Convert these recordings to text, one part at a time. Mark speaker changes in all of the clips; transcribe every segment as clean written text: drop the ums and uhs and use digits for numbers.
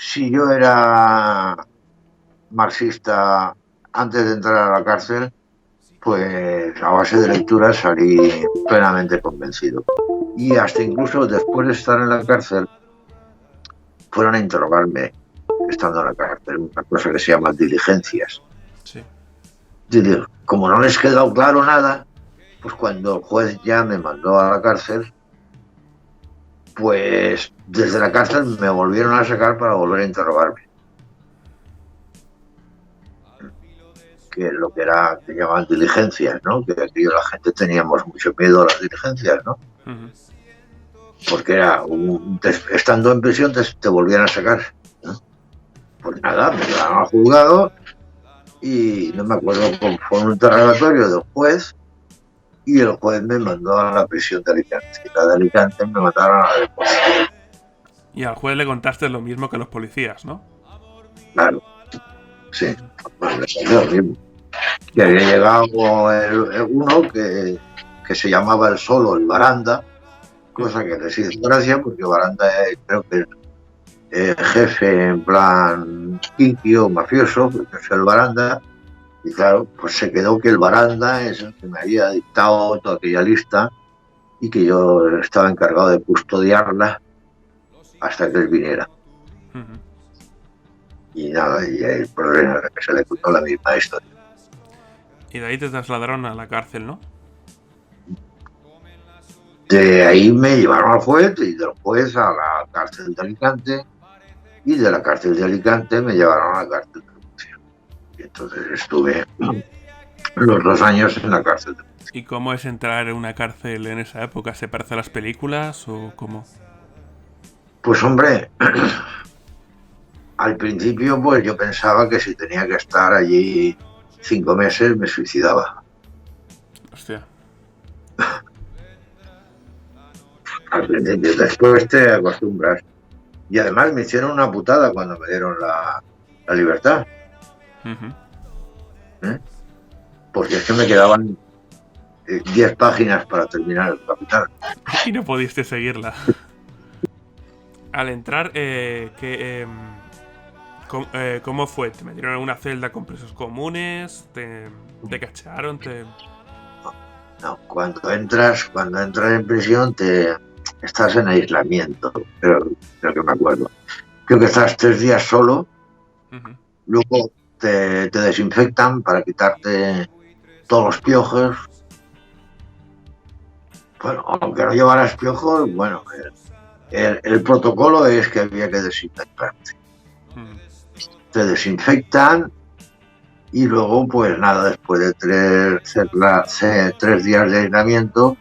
Speaker 1: Si yo era marxista antes de entrar a la cárcel, pues a base de lectura salí plenamente convencido. Y hasta incluso después de estar en la cárcel, fueron a interrogarme estando en la cárcel, una cosa que se llama diligencias.
Speaker 2: Sí.
Speaker 1: Como no les quedó claro nada, pues cuando el juez ya me mandó a la cárcel, pues desde la cárcel me volvieron a sacar para volver a interrogarme. Que es lo que era, que llamaban diligencias, ¿no? Que aquí la gente teníamos mucho miedo a las diligencias, ¿no?
Speaker 2: Uh-huh.
Speaker 1: Porque era, estando en prisión te volvían a sacar, ¿no? Pues nada, me llevaron al juzgado y no me acuerdo cómo fue un interrogatorio del juez y el juez me mandó a la prisión de Alicante. Y la de Alicante me mandaron a la de policía.
Speaker 2: Y al juez le contaste lo mismo que a los policías, ¿no?
Speaker 1: Claro, sí, pues le salió lo mismo. Que había llegado uno que se llamaba el Solo, el Baranda, cosa que les hizo gracia porque Baranda creo que es jefe en plan kinky o mafioso, porque es el Baranda, y claro, pues se quedó que el Baranda es el que me había dictado toda aquella lista y que yo estaba encargado de custodiarla hasta que él viniera.
Speaker 2: Uh-huh.
Speaker 1: Y nada, y el problema es que se le contó la misma historia.
Speaker 2: Y de ahí te trasladaron a la cárcel, ¿no?
Speaker 1: De ahí me llevaron al juez y del juez a la cárcel de Alicante y de la cárcel de Alicante me llevaron a la cárcel de Murcia. Y entonces estuve los 2 años en la cárcel de Murcia.
Speaker 2: ¿Y cómo es entrar en una cárcel en esa época? ¿Se parece a las películas o cómo?
Speaker 1: Pues hombre, al principio pues yo pensaba que si tenía que estar allí 5 meses me suicidaba.
Speaker 2: Hostia.
Speaker 1: Al principio, después te acostumbras. Y además me hicieron una putada cuando me dieron la libertad.
Speaker 2: Uh-huh.
Speaker 1: ¿Eh? Porque es que me quedaban 10 páginas para terminar el Capital.
Speaker 2: Y no pudiste seguirla. Al entrar, ¿cómo fue? ¿Te metieron en una celda con presos comunes? ¿Te cacharon?
Speaker 1: No, cuando entras en prisión estás en aislamiento, creo que me acuerdo. Creo que estás 3 días solo,
Speaker 2: uh-huh.
Speaker 1: Luego te desinfectan para quitarte todos los piojos. Bueno, aunque no llevaras piojos, bueno, el protocolo es que había que desinfectarte. Te desinfectan y luego, pues nada, después de 3 días de aislamiento,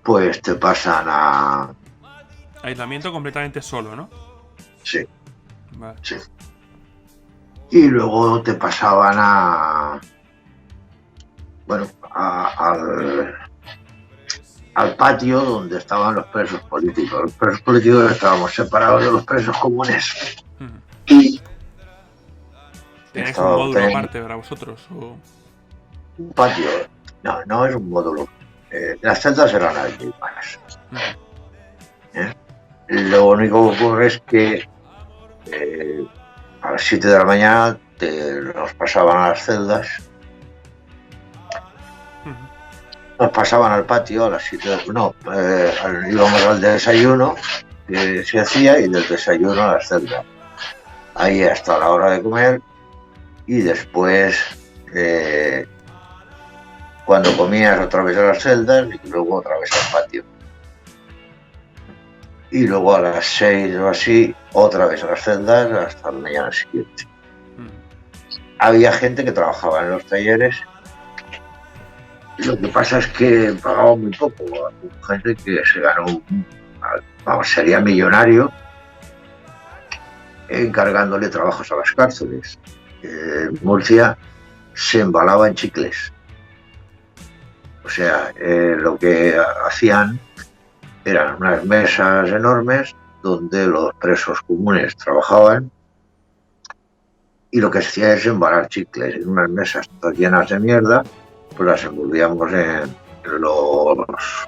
Speaker 1: pues te pasan a...
Speaker 2: Aislamiento completamente solo, ¿no?
Speaker 1: Sí.
Speaker 2: Vale.
Speaker 1: Sí. Y luego te pasaban a... Bueno, al patio donde estaban los presos políticos. Los presos políticos estábamos separados de los presos comunes.
Speaker 2: Uh-huh.
Speaker 1: Y
Speaker 2: ¿tenéis un módulo aparte para vosotros? ¿O?
Speaker 1: Un patio. No es un módulo. Las celdas eran alquiladas.
Speaker 2: Uh-huh.
Speaker 1: Lo único que ocurre es que a las 7 de la mañana nos pasaban a las celdas. Nos pasaban al patio a las 7 íbamos al desayuno que se hacía y del desayuno a las celdas. Ahí hasta la hora de comer y después cuando comías otra vez a las celdas y luego otra vez al patio. Y luego a las 6 o así otra vez a las celdas hasta la mañana siguiente. Había gente que trabajaba en los talleres. Lo que pasa es que pagaba muy poco. Gente que se ganó, sería millonario encargándole trabajos a las cárceles. Murcia se embalaba en chicles. O sea, lo que hacían eran unas mesas enormes donde los presos comunes trabajaban y lo que se hacía es embalar chicles en unas mesas todas llenas de mierda. Pues las envolvíamos en los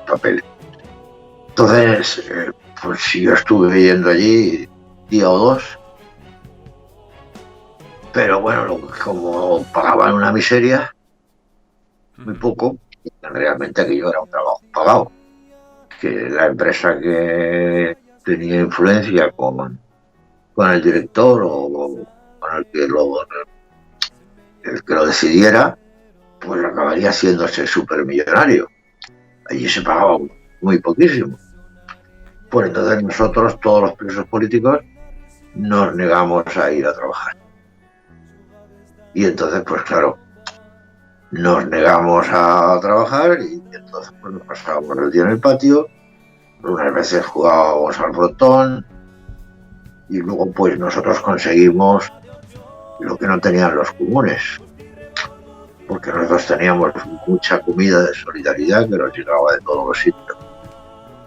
Speaker 1: papeles. Entonces, pues si yo estuve yendo allí día o 2 Pero bueno, como pagaban una miseria, muy
Speaker 2: Ujú.
Speaker 1: poco, realmente aquello era un trabajo pagado. Que la empresa que tenía influencia con el director o con el que lo decidiera, pues acabaría haciéndose supermillonario. Allí se pagaba muy poquísimo. Pues entonces nosotros, todos los presos políticos, nos negamos a ir a trabajar. Y entonces, pues claro, nos negamos a trabajar y entonces pues, nos pasábamos el día en el patio, unas veces jugábamos al frontón y luego pues nosotros conseguimos lo que no tenían los comunes, porque nosotros teníamos mucha comida de solidaridad que nos llegaba de todos los sitios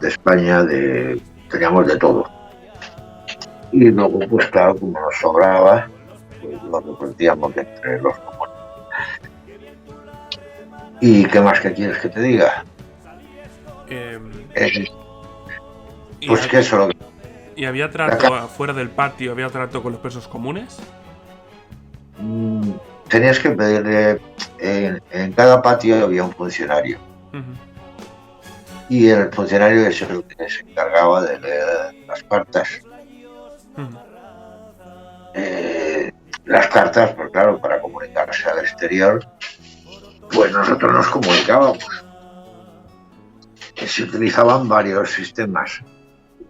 Speaker 1: de España, teníamos de todo. Y luego, pues claro, como nos sobraba, pues lo repartíamos entre los comunes. ¿Y qué más que quieres que te diga?
Speaker 2: Em,
Speaker 1: Eh,
Speaker 2: ¿y,
Speaker 1: pues que eso, lo que
Speaker 2: y había
Speaker 1: acá,
Speaker 2: trato afuera del patio? ¿Había trato con los presos comunes?
Speaker 1: mm, tenías que pedirle, en cada patio había un funcionario
Speaker 2: Ujú.
Speaker 1: y el funcionario es el que se encargaba de leer las cartas.
Speaker 2: Ujú.
Speaker 1: Eh, las cartas, pues claro, para comunicarse al exterior, pues nosotros nos comunicábamos. Se utilizaban varios sistemas.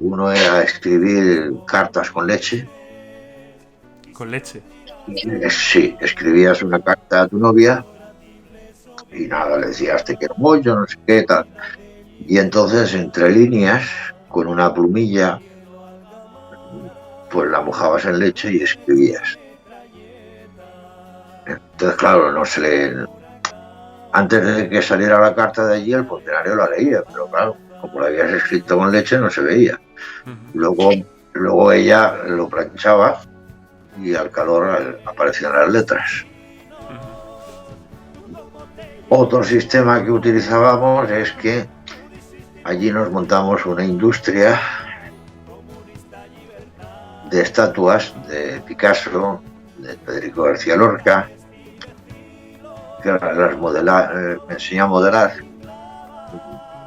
Speaker 1: Uno era escribir cartas con leche.
Speaker 2: Con leche.
Speaker 1: Sí, escribías una carta a tu novia y nada, le decías te quiero mucho, no sé qué, tal. Y entonces, entre líneas, con una plumilla, pues la mojabas en leche y escribías. Entonces, claro, no se le... Antes de que saliera la carta de allí, el funcionario la leía, pero claro, como la habías escrito con leche, no se veía.
Speaker 2: Ujú.
Speaker 1: Luego, luego ella lo planchaba y al calor aparecían las letras.
Speaker 2: Ujú.
Speaker 1: Otro sistema que utilizábamos es que allí nos montamos una industria de estatuas de Picasso, de Federico García Lorca, que me enseñó a modelar.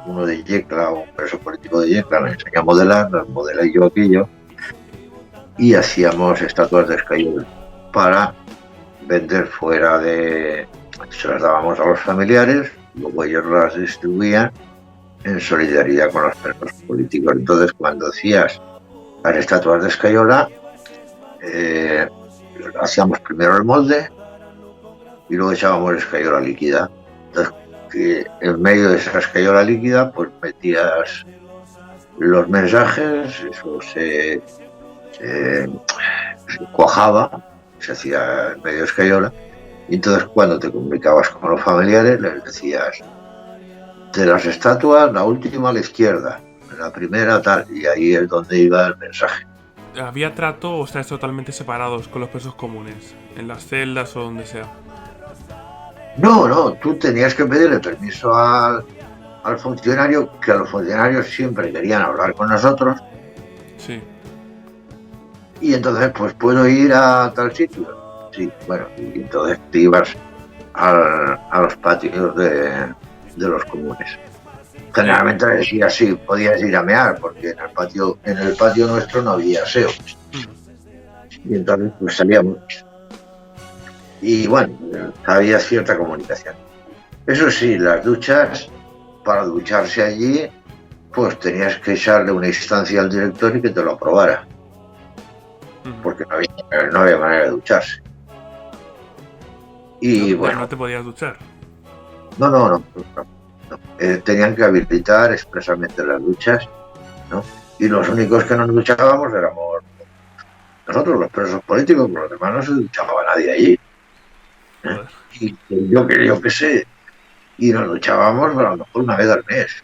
Speaker 1: Uno de Yecla, un preso político de Yecla, me enseñó a modelar, las modelé yo aquello y hacíamos estatuas de escayola para vender fuera de... Se las dábamos a los familiares, luego ellos las distribuían en solidaridad con los presos políticos. Entonces, cuando hacías las estatuas de escayola, eh, hacíamos primero el molde y luego echábamos escayola líquida. Entonces, que en medio de esa escayola líquida, pues metías los mensajes, eso se cuajaba, se hacía en medio de escayola, y entonces cuando te comunicabas con los familiares les decías de las estatuas, la última a la izquierda, la primera tal, y ahí es donde iba el mensaje.
Speaker 2: ¿Había trato o estáis totalmente separados con los presos comunes? En las celdas o donde sea.
Speaker 1: No, no, tú tenías que pedirle permiso al funcionario, que los funcionarios siempre querían hablar con nosotros,
Speaker 2: Sí.
Speaker 1: y entonces pues puedo ir a tal sitio. Sí, bueno, y entonces te ibas a los patios de los comunes.
Speaker 2: Eh,
Speaker 1: Generalmente decía sí, podías ir a mear, porque en el patio nuestro no había aseo.
Speaker 2: mm,
Speaker 1: Y entonces pues salíamos. Y bueno, había cierta comunicación. Eso sí, las duchas, para ducharse allí, pues tenías que echarle una instancia al director y que te lo aprobara, porque no había manera de ducharse.
Speaker 2: ¿No?
Speaker 1: Y
Speaker 2: Pero no
Speaker 1: bueno,
Speaker 2: te podías duchar.
Speaker 1: no. Tenían que habilitar expresamente las duchas, ¿no? Y los únicos que nos duchábamos éramos nosotros, los presos políticos, por los demás no se duchaba nadie allí. ¿Eh?
Speaker 2: Joder.
Speaker 1: Y yo qué sé, y nos duchábamos a lo mejor una vez al mes.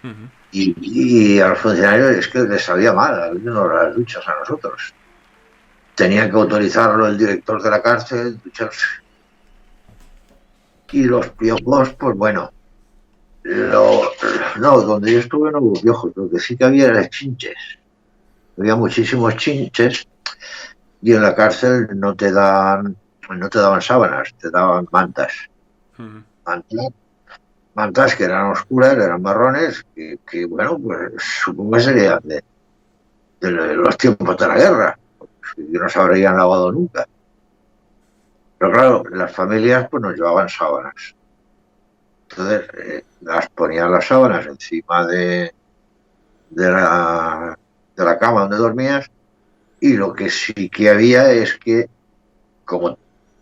Speaker 2: Ujú.
Speaker 1: Y a los funcionarios es que les sabía mal abrirnos las duchas a nosotros. Tenía que autorizarlo el director de la cárcel, ducharse. Y los piojos, pues bueno, lo, no, donde yo estuve no hubo piojos, lo que sí que había era chinches. Había muchísimos chinches Y en la cárcel no te daban sábanas, te daban mantas.
Speaker 2: Ujú.
Speaker 1: Mantas, mantas que eran oscuras, eran marrones, bueno, pues supongo que serían de los tiempos de la guerra, que no se habrían lavado nunca. Pero claro, las familias pues nos llevaban sábanas. Entonces, las ponían las sábanas encima de la, de la cama donde dormías, y lo que sí que había es que, como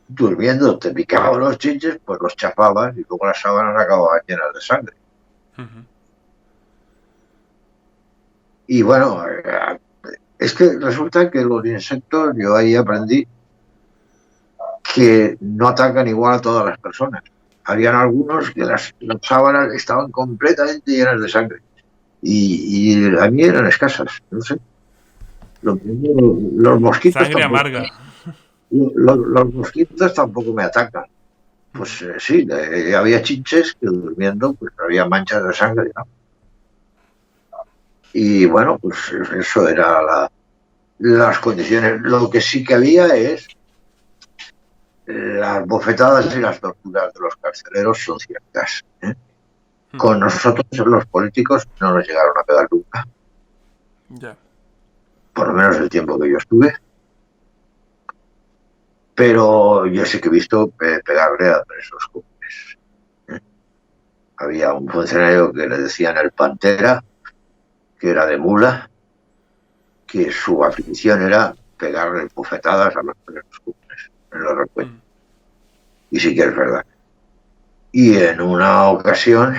Speaker 1: durmiendo te picaban los chinches, pues los chapabas y luego las sábanas acababan llenas de sangre.
Speaker 2: Ujú.
Speaker 1: Y bueno, es que resulta que los insectos, yo ahí aprendí que no atacan igual a todas las personas. Habían algunos que las sábanas estaban completamente llenas de sangre y a mí eran escasas, no sé. Los mosquitos
Speaker 2: Sangre
Speaker 1: tampoco,
Speaker 2: amarga.
Speaker 1: los mosquitos tampoco me atacan.
Speaker 2: Ujú.
Speaker 1: Pues sí, había chinches que durmiendo pues había manchas de sangre, ¿no? Y bueno, pues eso era las condiciones. Lo que sí que había es las bofetadas y las torturas de los carceleros son ciertas, ¿eh?
Speaker 2: Ujú.
Speaker 1: Con nosotros los políticos no nos llegaron a pegar nunca,
Speaker 2: Ya.
Speaker 1: por lo menos el tiempo que yo estuve, pero yo sí que he visto pegarle a presos comunes, ¿eh? Había un funcionario que le decían el Pantera, que era de Mula, que su afición era pegarle bofetadas a los presos comunes en los recuentos.
Speaker 2: Ujú.
Speaker 1: Y sí que es verdad. Y en una ocasión,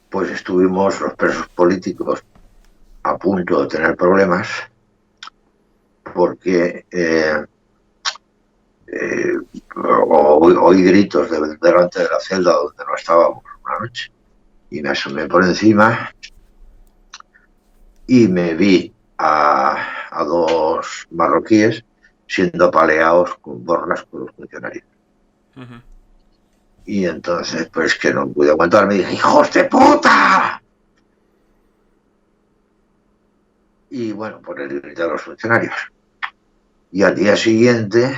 Speaker 1: pues estuvimos los presos políticos a punto de tener problemas porque eh, oí gritos delante de la celda donde no estábamos una noche. Y me asomé por encima y me vi a dos marroquíes siendo apaleados con borras por los funcionarios.
Speaker 2: Ujú.
Speaker 1: Y entonces, pues que no pude aguantar, me dije, ¡hijos de puta! Y bueno, por el grito de los funcionarios. Y al día siguiente,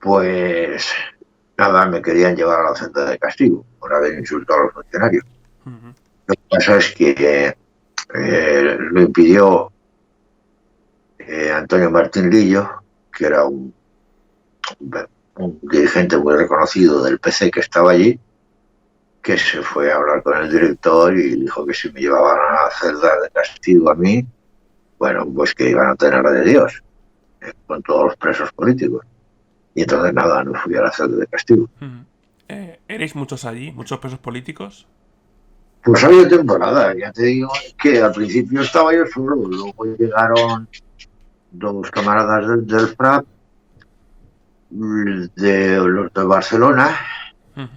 Speaker 1: pues nada, me querían llevar a la celda de castigo por haber insultado a los funcionarios.
Speaker 2: Ujú.
Speaker 1: Lo que pasa es que lo impidió Antonio Martín Lillo, que era un dirigente muy reconocido del PC que estaba allí, que se fue a hablar con el director y dijo que si me llevaban a la celda de castigo a mí, bueno, pues que iban a tener la de Dios, con todos los presos políticos. Y entonces nada, no fui a la celda de castigo.
Speaker 2: Ujú. ¿Erais muchos allí? ¿Muchos presos políticos?
Speaker 1: Pues ha habido temporada, ya te digo que al principio estaba yo solo, luego llegaron dos camaradas del FRAP, de los de Barcelona.
Speaker 2: Ujú.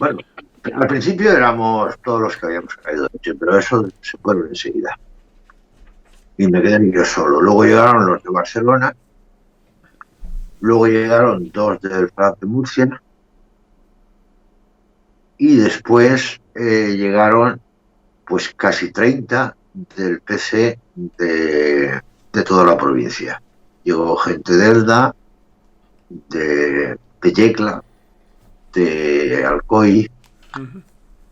Speaker 1: Bueno, al principio éramos todos los que habíamos caído de noche, pero eso se fueron enseguida. Y me quedé yo solo. Luego llegaron los de Barcelona, luego llegaron dos del FRAP de Murcia, y después llegaron pues casi 30 del PC de toda la provincia. Llegó gente de Elda, de Yecla, de Alcoy,
Speaker 2: Ujú.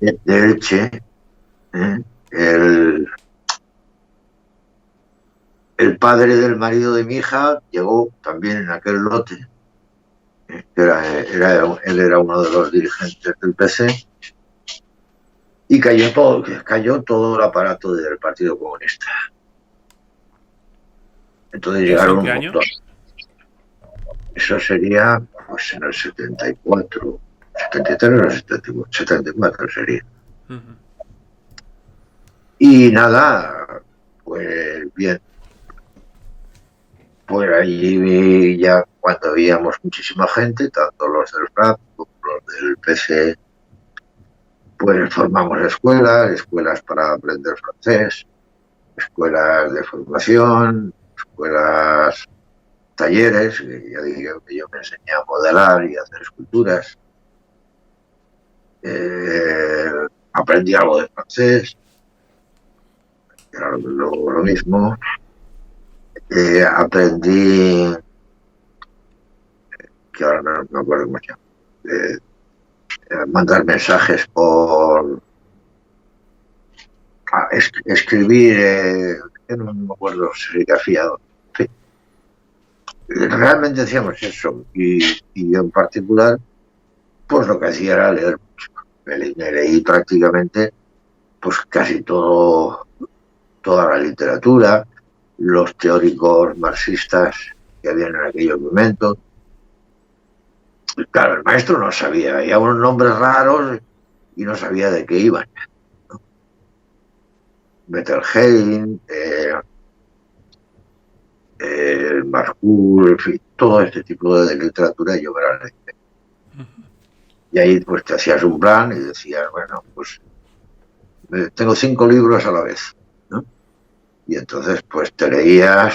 Speaker 1: de Elche, ¿eh? El, el padre del marido de mi hija llegó también en aquel lote, que él era uno de los dirigentes del PC, y cayó todo el aparato del Partido Comunista. Entonces
Speaker 2: ¿Eso en
Speaker 1: llegaron
Speaker 2: qué
Speaker 1: un
Speaker 2: año?
Speaker 1: montón. Eso sería pues en el 74, 73 o 74, 74 sería.
Speaker 2: Ujú.
Speaker 1: Y nada, pues bien, pues allí ya cuando veíamos muchísima gente, tanto los del FRAP como los del PC, pues formamos escuelas para aprender francés, escuelas de formación, escuelas, talleres, que ya digo que yo me enseñé a modelar y a hacer esculturas. Aprendí algo de francés, era lo mismo. aprendí, que ahora no me acuerdo cómo se llama, eh, mandar mensajes por escribir, que no me acuerdo, serigrafía. En fin, realmente hacíamos eso y yo en particular, pues lo que hacía era leer mucho. Me leí prácticamente pues casi toda la literatura, los teóricos marxistas que habían en aquellos momentos. Claro, el maestro no sabía, había unos nombres raros y no sabía de qué iban, ¿no? Bettelheim, Marcuse, en fin, todo este tipo de literatura yo me la leí. Y ahí pues te hacías un plan y decías, bueno, pues tengo 5 libros a la vez, ¿no? Y entonces pues te leías,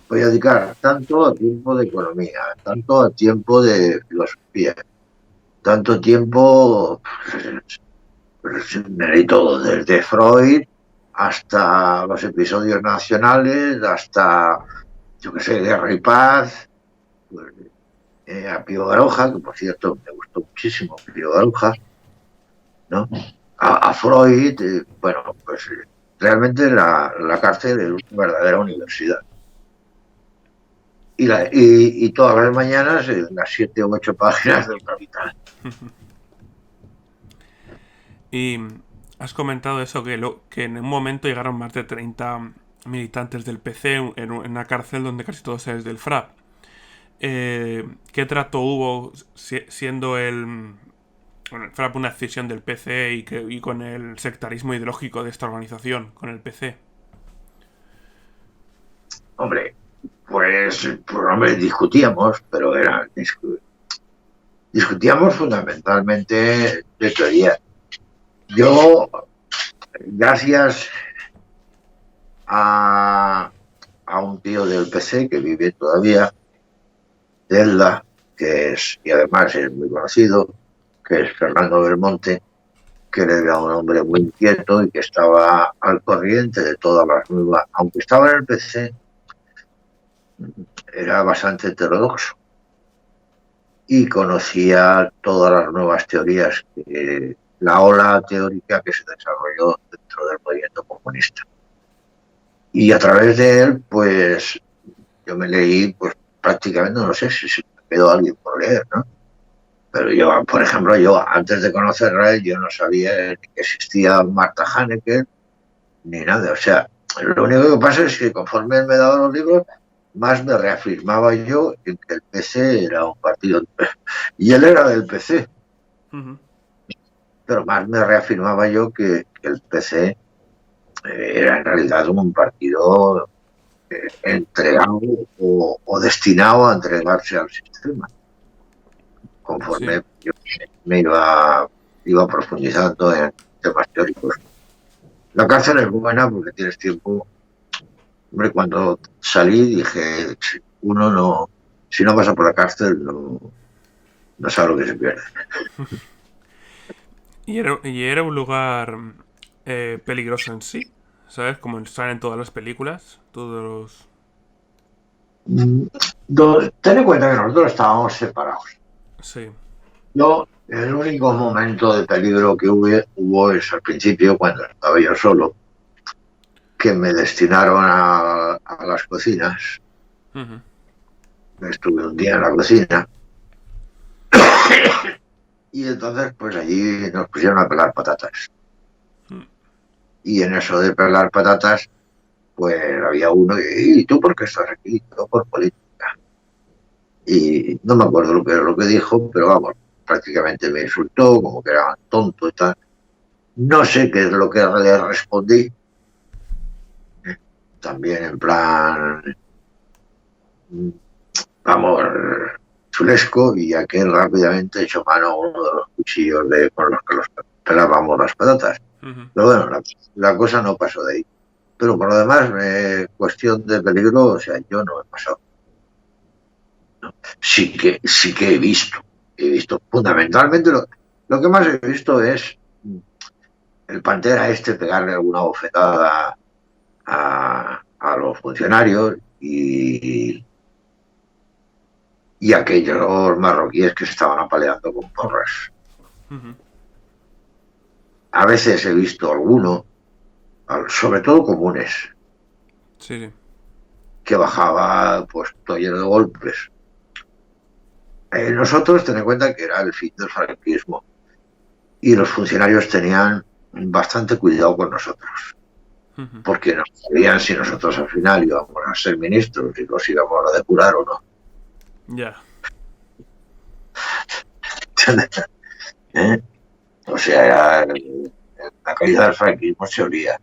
Speaker 1: voy a dedicar tanto a tiempo de economía, tanto a tiempo de filosofía, tanto tiempo, pues, me leí todo, desde Freud hasta los episodios nacionales, hasta, yo qué sé, Guerra y Paz, pues, a Pío Baroja, que por cierto me gustó muchísimo Pío Baroja, ¿no? A Freud, bueno, pues realmente la cárcel es una verdadera universidad. Y todas las mañanas las 7 o 8 páginas del Capital.
Speaker 2: Y has comentado eso, que en un momento llegaron más de 30 militantes del PC en una cárcel donde casi todos eres del FRAP. ¿Qué trato hubo siendo bueno, el FRAP una escisión del PC y con el sectarismo ideológico de esta organización, con el PC?
Speaker 1: Hombre, pues hombre, discutíamos, pero discutíamos fundamentalmente de teoría. Yo, gracias a un tío del PC que vive todavía, Delda, y además es muy conocido, que es Fernando Belmonte, que era un hombre muy inquieto y que estaba al corriente de todas las nuevas, aunque estaba en el PC, era bastante heterodoxo y conocía todas las nuevas teorías, la ola teórica que se desarrolló dentro del movimiento comunista. Y a través de él, pues yo me leí, pues prácticamente, no sé si se me quedó alguien por leer, ¿no? Pero yo, por ejemplo, antes de conocerla, yo no sabía ni que existía Marta Hanecker ni nada. O sea, lo único que pasa es que conforme él me daba los libros, más me reafirmaba yo en que el PC era un partido. Y él era del PC. Pero más me reafirmaba yo que el PC era en realidad un partido entregado o destinado a entregarse al sistema. Conforme
Speaker 2: Sí.
Speaker 1: yo me iba profundizando en temas teóricos. La cárcel es buena porque tienes tiempo. Hombre, cuando salí dije, uno no, si no pasa por la cárcel, no sabe lo que se pierde.
Speaker 2: Y era un lugar peligroso en sí, ¿sabes? Como salen en todas las películas, todos
Speaker 1: Ten en cuenta que nosotros estábamos separados.
Speaker 2: Sí.
Speaker 1: El único momento de peligro que hubo es al principio, cuando estaba yo solo, que me destinaron a las cocinas.
Speaker 2: Uh-huh.
Speaker 1: Estuve un día en la cocina y entonces pues allí nos pusieron a pelar patatas. Y en eso de pelar patatas, pues había uno y ¿tú por qué estás aquí? Yo por política. Y no me acuerdo lo que dijo, pero vamos, prácticamente me insultó, como que era tonto y tal. No sé qué es lo que le respondí. También en plan, vamos, chulesco, y aquel rápidamente echó mano a uno de los cuchillos con los que los pelábamos las patatas.
Speaker 2: Uh-huh.
Speaker 1: Pero bueno, la cosa no pasó de ahí. Pero por lo demás, cuestión de peligro, o sea, yo no he pasado. ¿No? Sí que he visto fundamentalmente lo que más he visto es el Pantera pegarle alguna bofetada a los funcionarios y aquellos marroquíes que estaban apaleando con porras.
Speaker 2: Ujú.
Speaker 1: A veces he visto alguno, sobre todo comunes,
Speaker 2: Sí, sí.
Speaker 1: que bajaba pues todo lleno de golpes. Nosotros, ten en cuenta que era el fin del franquismo y los funcionarios tenían bastante cuidado con nosotros,
Speaker 2: Ujú.
Speaker 1: porque no sabían si nosotros al final íbamos a ser ministros y los íbamos a depurar o no.
Speaker 2: Ya.
Speaker 1: ¿Eh? O sea, la caída del franquismo se olía.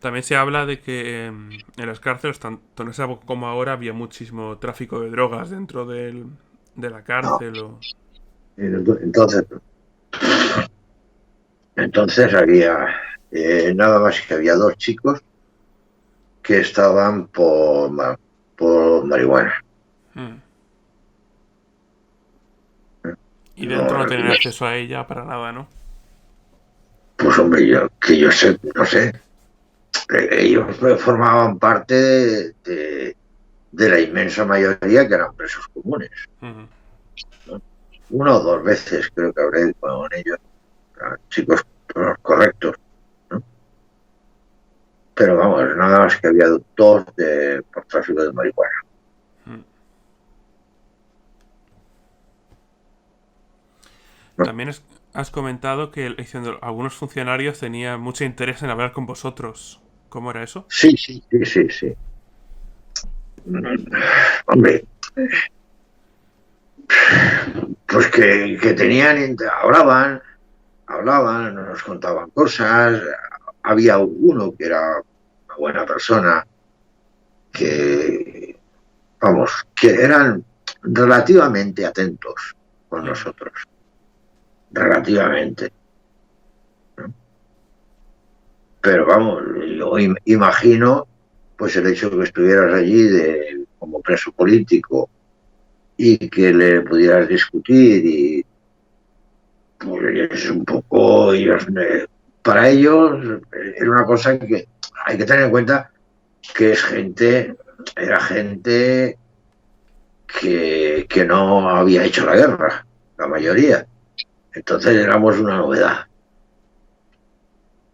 Speaker 2: También se habla de que en las cárceles, tanto en esa época como ahora, había muchísimo tráfico de drogas dentro de la
Speaker 1: No.
Speaker 2: cárcel. O...
Speaker 1: Entonces había nada más que había dos chicos que estaban por marihuana.
Speaker 2: Mm. Y dentro no
Speaker 1: No,
Speaker 2: tenían acceso a ella para nada, ¿no?
Speaker 1: pues hombre, yo sé, no sé, ellos formaban parte de la inmensa mayoría que eran presos comunes,
Speaker 2: Ujú.
Speaker 1: ¿no? Una o dos veces creo que habré ido con ellos, chicos correctos, ¿no? Pero vamos, nada más que había dos por tráfico de marihuana.
Speaker 2: Mm.
Speaker 1: ¿No?
Speaker 2: También has comentado que diciendo, algunos funcionarios tenían mucho interés en hablar con vosotros. ¿Cómo era eso?
Speaker 1: Sí, sí, sí, sí, sí. Hombre, pues que tenían, hablaban, nos contaban cosas. Había uno que era una buena persona, que, vamos, que eran relativamente atentos con
Speaker 2: Mm.
Speaker 1: nosotros, relativamente, ¿no? Pero vamos, yo imagino, pues el hecho de que estuvieras allí como preso político y que le pudieras discutir y pues es un poco, para ellos era una cosa que hay que tener en cuenta que era gente que no había hecho la guerra, la mayoría. Entonces éramos una novedad,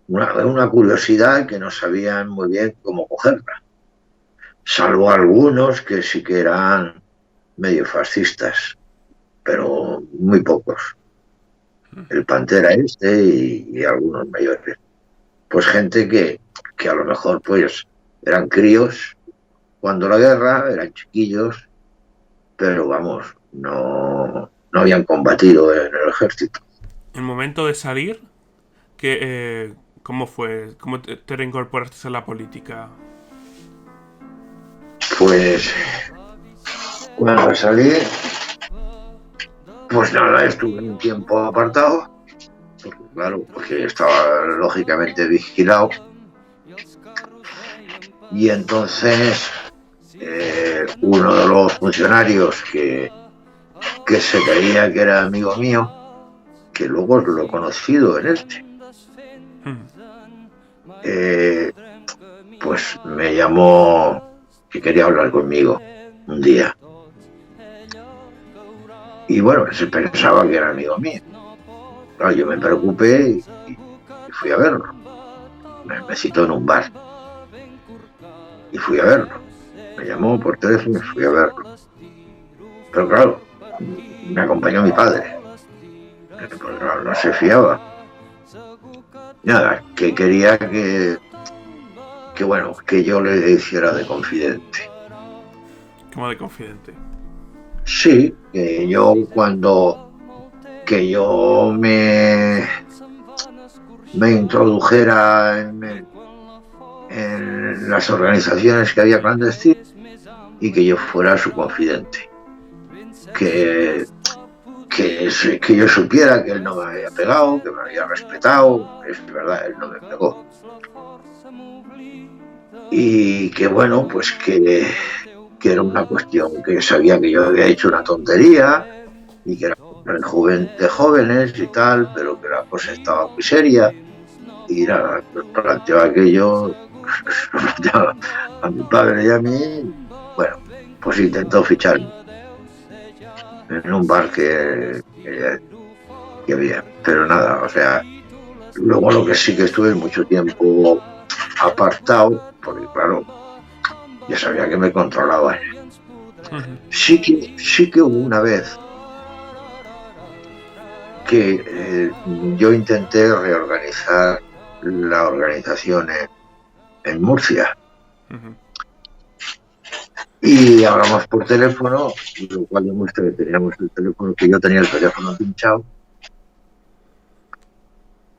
Speaker 1: una curiosidad que no sabían muy bien cómo cogerla, salvo algunos que sí que eran medio fascistas, pero muy pocos. El Pantera y algunos mayores. Pues gente que a lo mejor pues eran críos cuando la guerra, eran chiquillos, pero vamos, no habían combatido en el ejército.
Speaker 2: El momento de salir, ¿cómo fue? ¿Cómo te reincorporaste a la política?
Speaker 1: Pues cuando salí, pues nada, estuve un tiempo apartado, porque, claro, porque estaba lógicamente vigilado, y entonces uno de los funcionarios que se creía que era amigo mío, que luego lo he conocido en este, eh, pues me llamó que quería hablar conmigo un día. Y bueno, se pensaba que era amigo mío. Claro, yo me preocupé y fui a verlo. Me citó en un bar y fui a verlo. Me llamó por teléfono y fui a verlo. Pero claro, me acompañó mi padre. Pues claro, no se fiaba. Nada, que quería que bueno, que yo le hiciera de confidente.
Speaker 2: Como de confidente.
Speaker 1: Sí, que yo me introdujera en las organizaciones que había clandestinas y que yo fuera su confidente. Que yo supiera que él no me había pegado, que me había respetado, es verdad, él no me pegó. Y que bueno, pues que era una cuestión que sabía que yo había hecho una tontería y que era de jóvenes y tal, pero que la cosa estaba muy seria Y nada, nos planteó aquello a mi padre y a mí. Bueno, pues intentó ficharme en un bar que había, pero nada, o sea, luego lo que sí que estuve mucho tiempo apartado, porque claro, ya sabía que me controlaban. Sí que hubo una vez que yo intenté reorganizar la organización en Murcia. Y hablamos por teléfono, lo cual demuestra que teníamos el teléfono, que yo tenía el teléfono pinchado,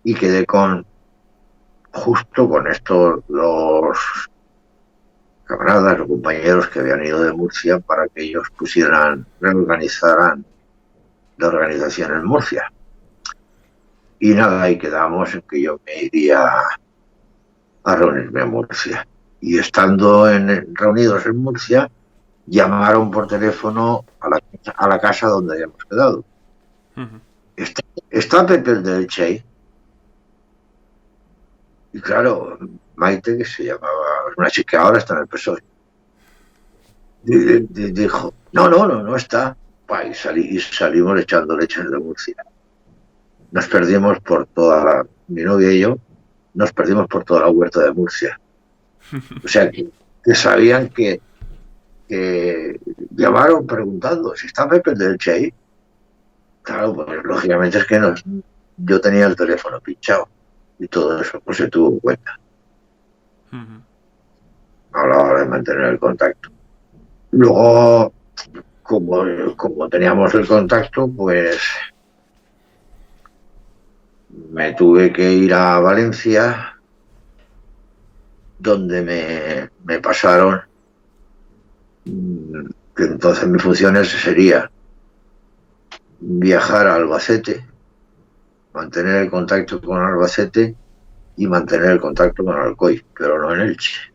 Speaker 1: y quedé justo con estos los camaradas o compañeros que habían ido de Murcia para que ellos reorganizaran la organización en Murcia. Y nada, ahí quedamos en que yo me iría a reunirme en Murcia. Y estando reunidos en Murcia, llamaron por teléfono a la casa donde habíamos quedado. ¿Está Pepe el del Che? Y claro, Maite, que se llamaba, una chica que ahora está en el PSOE, dijo, no está. Y salimos echando leches de Murcia. Nos perdimos por mi novia y yo, nos perdimos por toda la huerta de Murcia. O sea, que sabían que llamaron preguntando si está Pepe del Che ahí. Claro, pues lógicamente es que yo tenía el teléfono pinchado y todo eso pues se tuvo en cuenta a la hora de mantener el contacto. Luego, como teníamos el contacto, pues me tuve que ir a Valencia, donde me pasaron que entonces mis funciones sería viajar a Albacete, mantener el contacto con Albacete y mantener el contacto con Alcoy, pero no en Elche.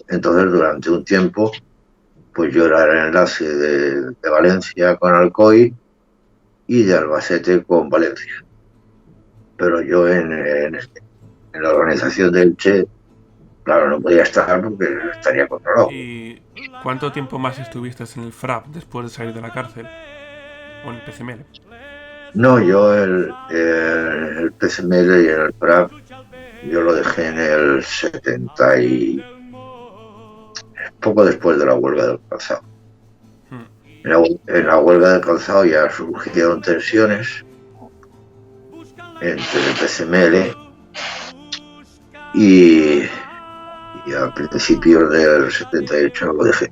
Speaker 1: Entonces, durante un tiempo, pues yo era el enlace de Valencia con Alcoy y de Albacete con Valencia. Pero yo en la organización de Elche, claro, no podía estar porque estaría controlado.
Speaker 2: ¿Y cuánto tiempo más estuviste en el FRAP después de salir de la cárcel? ¿O en el PCML?
Speaker 1: No, yo el PCML y el FRAP, yo lo dejé en el 70 y poco después de la huelga del calzado. En la huelga del calzado ya surgieron tensiones entre el PCML y a principios del 78 lo dejé.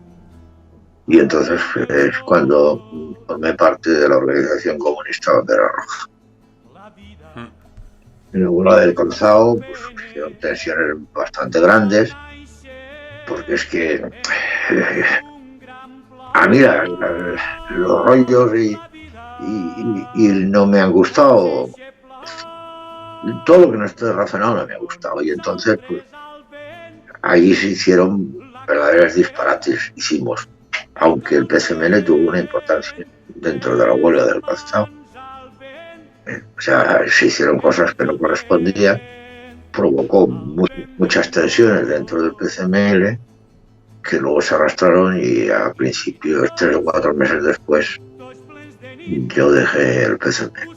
Speaker 1: Y entonces es cuando formé parte de la Organización Comunista Bandera Roja. En la huelga del calzado pues surgieron tensiones bastante grandes, porque es que a mí los rollos y no me han gustado. Todo lo que no esté razonado no me ha gustado. Y entonces, pues, ahí se hicieron verdaderos disparates. Hicimos, aunque el PCML tuvo una importancia dentro de la huelga del calzado. O sea, se hicieron cosas que no correspondían, provocó muchas tensiones dentro del PCML, que luego se arrastraron y a principios, 3 o 4 meses después, yo dejé el PCML.